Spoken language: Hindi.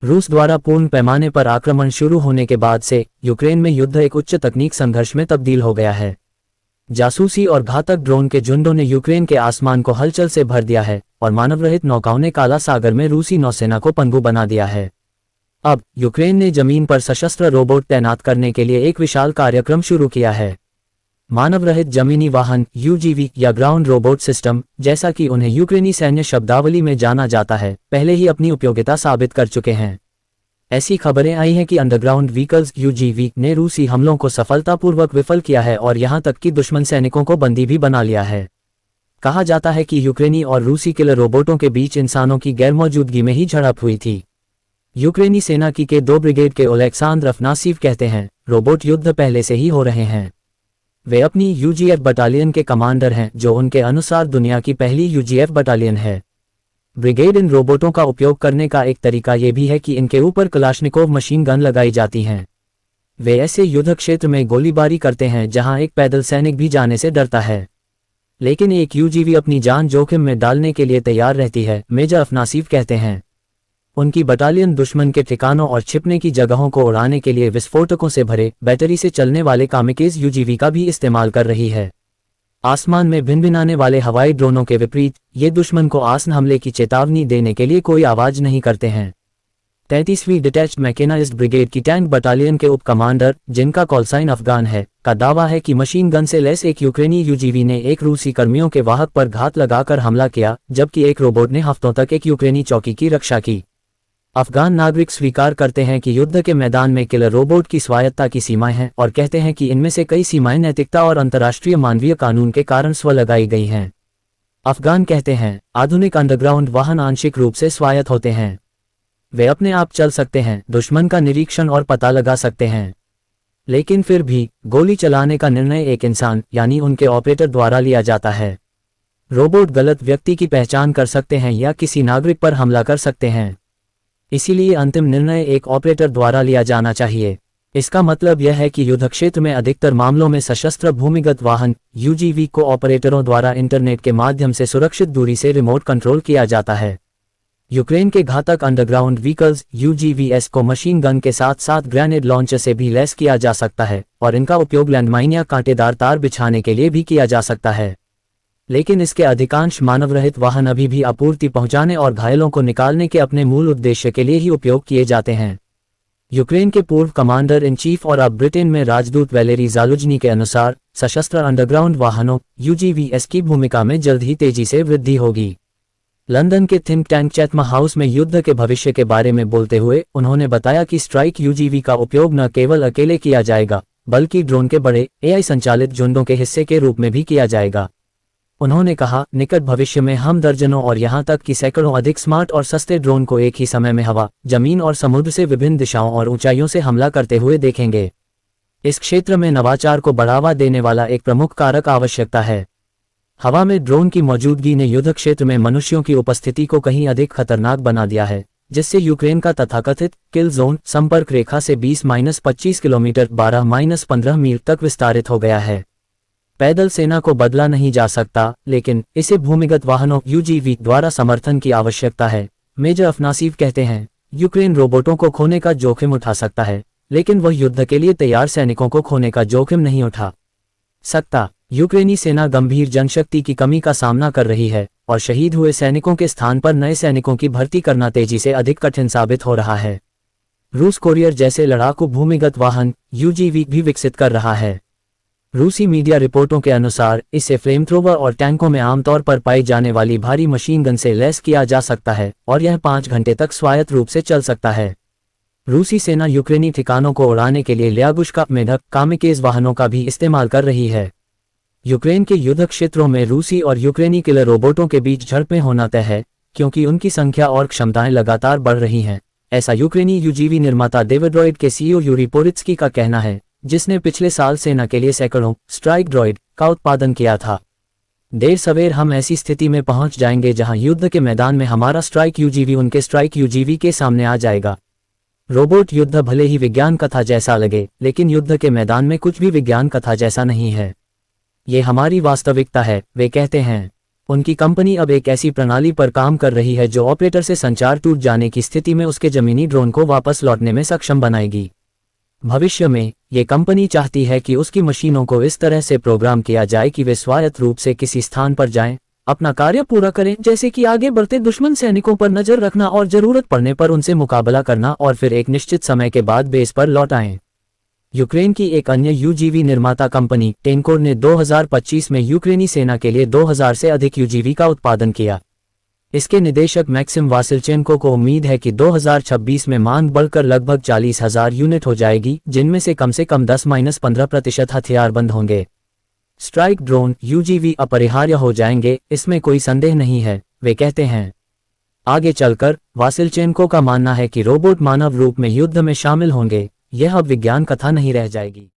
रूस द्वारा पूर्ण पैमाने पर आक्रमण शुरू होने के बाद से यूक्रेन में युद्ध एक उच्च तकनीक संघर्ष में तब्दील हो गया है। जासूसी और घातक ड्रोन के झुंडों ने यूक्रेन के आसमान को हलचल से भर दिया है और मानवरहित नौकाओं ने काला सागर में रूसी नौसेना को पनडुब्बी बना दिया है। अब यूक्रेन ने जमीन पर सशस्त्र रोबोट तैनात करने के लिए एक विशाल कार्यक्रम शुरू किया है। मानवरहित जमीनी वाहन यूजीवी या ग्राउंड रोबोट सिस्टम, जैसा कि उन्हें यूक्रेनी सैन्य शब्दावली में जाना जाता है, पहले ही अपनी उपयोगिता साबित कर चुके हैं। ऐसी खबरें आई हैं कि अंडरग्राउंड व्हीकल्स यूजीवी ने रूसी हमलों को सफलतापूर्वक विफल किया है और यहां तक कि दुश्मन सैनिकों को बंदी भी बना लिया है। कहा जाता है कि यूक्रेनी और रूसी किलर रोबोटों के बीच इंसानों की गैरमौजूदगी में ही झड़प हुई थी। यूक्रेनी सेना की के 2 ब्रिगेड के ओलेक्सांद्र अफनासीव कहते हैं, रोबोट युद्ध पहले से ही हो रहे हैं। वे अपनी यूजीएफ बटालियन के कमांडर हैं, जो उनके अनुसार दुनिया की पहली यूजीएफ बटालियन है। ब्रिगेड इन रोबोटों का उपयोग करने का एक तरीका यह भी है कि इनके ऊपर कलाश्निकोव मशीन गन लगाई जाती हैं। वे ऐसे युद्ध क्षेत्र में गोलीबारी करते हैं जहां एक पैदल सैनिक भी जाने से डरता है, लेकिन एक यूजीवी अपनी जान जोखिम में डालने के लिए तैयार रहती है, मेजर अफनासीव कहते हैं। उनकी बटालियन दुश्मन के ठिकानों और छिपने की जगहों को उड़ाने के लिए विस्फोटकों से भरे बैटरी से चलने वाले कामिकेज यूजीवी का भी इस्तेमाल कर रही है। आसमान में भिनभिनाने वाले हवाई ड्रोनों के विपरीत ये दुश्मन को आसन हमले की चेतावनी देने के लिए कोई आवाज नहीं करते हैं। 33वीं डिटैच्ड मैकेनाइज्ड ब्रिगेड की टैंक बटालियन के उप कमांडर, जिनका कॉलसाइन अफगान है, का दावा है कि मशीन गन से लैस एक यूक्रेनी यूजीवी ने एक रूसी कर्मियों के वाहक पर घात लगाकर हमला किया, जबकि एक रोबोट ने हफ्तों तक एक यूक्रेनी चौकी की रक्षा की। अफगान नागरिक स्वीकार करते हैं कि युद्ध के मैदान में किलर रोबोट की स्वायत्ता की सीमाएं हैं और कहते हैं कि इनमें से कई सीमाएं नैतिकता और अंतर्राष्ट्रीय मानवीय कानून के कारण स्व लगाई गई हैं। अफगान कहते हैं, आधुनिक अंडरग्राउंड वाहन आंशिक रूप से स्वायत्त होते हैं। वे अपने आप चल सकते हैं, दुश्मन का निरीक्षण और पता लगा सकते हैं, लेकिन फिर भी गोली चलाने का निर्णय एक इंसान यानी उनके ऑपरेटर द्वारा लिया जाता है। रोबोट गलत व्यक्ति की पहचान कर सकते हैं या किसी नागरिक पर हमला कर सकते हैं, इसीलिए अंतिम निर्णय एक ऑपरेटर द्वारा लिया जाना चाहिए। इसका मतलब यह है कि युद्ध क्षेत्र में अधिकतर मामलों में सशस्त्र भूमिगत वाहन यूजीवी को ऑपरेटरों द्वारा इंटरनेट के माध्यम से सुरक्षित दूरी से रिमोट कंट्रोल किया जाता है। यूक्रेन के घातक अंडरग्राउंड व्हीकल्स यूजीवीएस को मशीन गन के साथ साथ ग्रेनेड लॉन्चर से भी लैस किया जा सकता है और इनका उपयोग लैंडमाइन या कांटेदार तार बिछाने के लिए भी किया जा सकता है। लेकिन इसके अधिकांश मानवरहित वाहन अभी भी आपूर्ति पहुंचाने और घायलों को निकालने के अपने मूल उद्देश्य के लिए ही उपयोग किए जाते हैं। यूक्रेन के पूर्व कमांडर इन चीफ और अब ब्रिटेन में राजदूत वैलेरी जालुजनी के अनुसार सशस्त्र अंडरग्राउंड वाहनों यूजीवीएस की भूमिका में जल्द ही तेजी से वृद्धि होगी। लंदन के थिंक टैंक चैथम हाउस में युद्ध के भविष्य के बारे में बोलते हुए उन्होंने बताया कि स्ट्राइक यूजीवी का उपयोग न केवल अकेले किया जाएगा, बल्कि ड्रोन के बड़े एआई संचालित झुंडों के हिस्से के रूप में भी किया जाएगा। उन्होंने कहा, निकट भविष्य में हम दर्जनों और यहां तक कि सैकड़ों अधिक स्मार्ट और सस्ते ड्रोन को एक ही समय में हवा, जमीन और समुद्र से विभिन्न दिशाओं और ऊंचाइयों से हमला करते हुए देखेंगे। इस क्षेत्र में नवाचार को बढ़ावा देने वाला एक प्रमुख कारक आवश्यकता है। हवा में ड्रोन की मौजूदगी ने युद्ध क्षेत्र में मनुष्यों की उपस्थिति को कहीं अधिक खतरनाक बना दिया है, जिससे यूक्रेन का तथाकथित किल जोन संपर्क रेखा से 20-25 किलोमीटर 12-15 मील तक विस्तारित हो गया है। पैदल सेना को बदला नहीं जा सकता, लेकिन इसे भूमिगत वाहनों यूजीवी द्वारा समर्थन की आवश्यकता है। मेजर अफनासीव कहते हैं, यूक्रेन रोबोटों को खोने का जोखिम उठा सकता है, लेकिन वह युद्ध के लिए तैयार सैनिकों को खोने का जोखिम नहीं उठा सकता। यूक्रेनी सेना गंभीर जनशक्ति की कमी का सामना कर रही है और शहीद हुए सैनिकों के स्थान पर नए सैनिकों की भर्ती करना तेजी से अधिक कठिन साबित हो रहा है। रूस कोरियर जैसे लड़ाकू भूमिगत वाहन यूजीवी भी विकसित कर रहा है। रूसी मीडिया रिपोर्टों के अनुसार इसे फ्लेमथ्रोवर और टैंकों में आमतौर पर पाई जाने वाली भारी मशीन गन से लैस किया जा सकता है और यह 5 घंटे तक स्वायत्त रूप से चल सकता है। रूसी सेना यूक्रेनी ठिकानों को उड़ाने के लिए ल्यागुश्का मेढक कामिकेज वाहनों का भी इस्तेमाल कर रही है। यूक्रेन के युद्ध क्षेत्रों में रूसी और यूक्रेनी किलर रोबोटों के बीच झड़पें होना तय है, क्योंकि उनकी संख्या और क्षमताएं लगातार बढ़ रही हैं। ऐसा यूक्रेनी यूजीवी निर्माता डेविड्रॉइड के सीईओ यूरी पोरित्स्की का कहना है, जिसने पिछले साल सेना के लिए सैकड़ों स्ट्राइक ड्रॉइड का उत्पादन किया था। देर सवेर हम ऐसी स्थिति में पहुंच जाएंगे जहां युद्ध के मैदान में हमारा स्ट्राइक यूजीवी उनके स्ट्राइक यूजीवी के सामने आ जाएगा। रोबोट युद्ध भले ही विज्ञान कथा जैसा लगे, लेकिन युद्ध के मैदान में कुछ भी विज्ञान कथा जैसा नहीं है। ये हमारी वास्तविकता है, वे कहते हैं। उनकी कंपनी अब एक ऐसी प्रणाली पर काम कर रही है जो ऑपरेटर से संचार टूट जाने की स्थिति में उसके जमीनी ड्रोन को वापस लौटने में सक्षम बनाएगी। भविष्य में ये कंपनी चाहती है कि उसकी मशीनों को इस तरह से प्रोग्राम किया जाए कि वे स्वायत्त रूप से किसी स्थान पर जाएं, अपना कार्य पूरा करें, जैसे कि आगे बढ़ते दुश्मन सैनिकों पर नजर रखना और जरूरत पड़ने पर उनसे मुकाबला करना और फिर एक निश्चित समय के बाद बेस पर लौट आएं। यूक्रेन की एक अन्य यूजीवी निर्माता कंपनी टेनकोर ने 2025 में यूक्रेनी सेना के लिए 2000 से अधिक यूजीवी का उत्पादन किया। इसके निदेशक मैक्सिम वासिल्चेंको को उम्मीद है कि 2026 में मांग बढ़कर लगभग 40,000 यूनिट हो जाएगी, जिनमें से कम 10-15% हथियारबंद होंगे। स्ट्राइक ड्रोन यूजीवी अपरिहार्य हो जाएंगे, इसमें कोई संदेह नहीं है, वे कहते हैं। आगे चलकर वासिल्चेंको का मानना है कि रोबोट मानव रूप में युद्ध में शामिल होंगे। यह अब विज्ञान कथा नहीं रह जाएगी।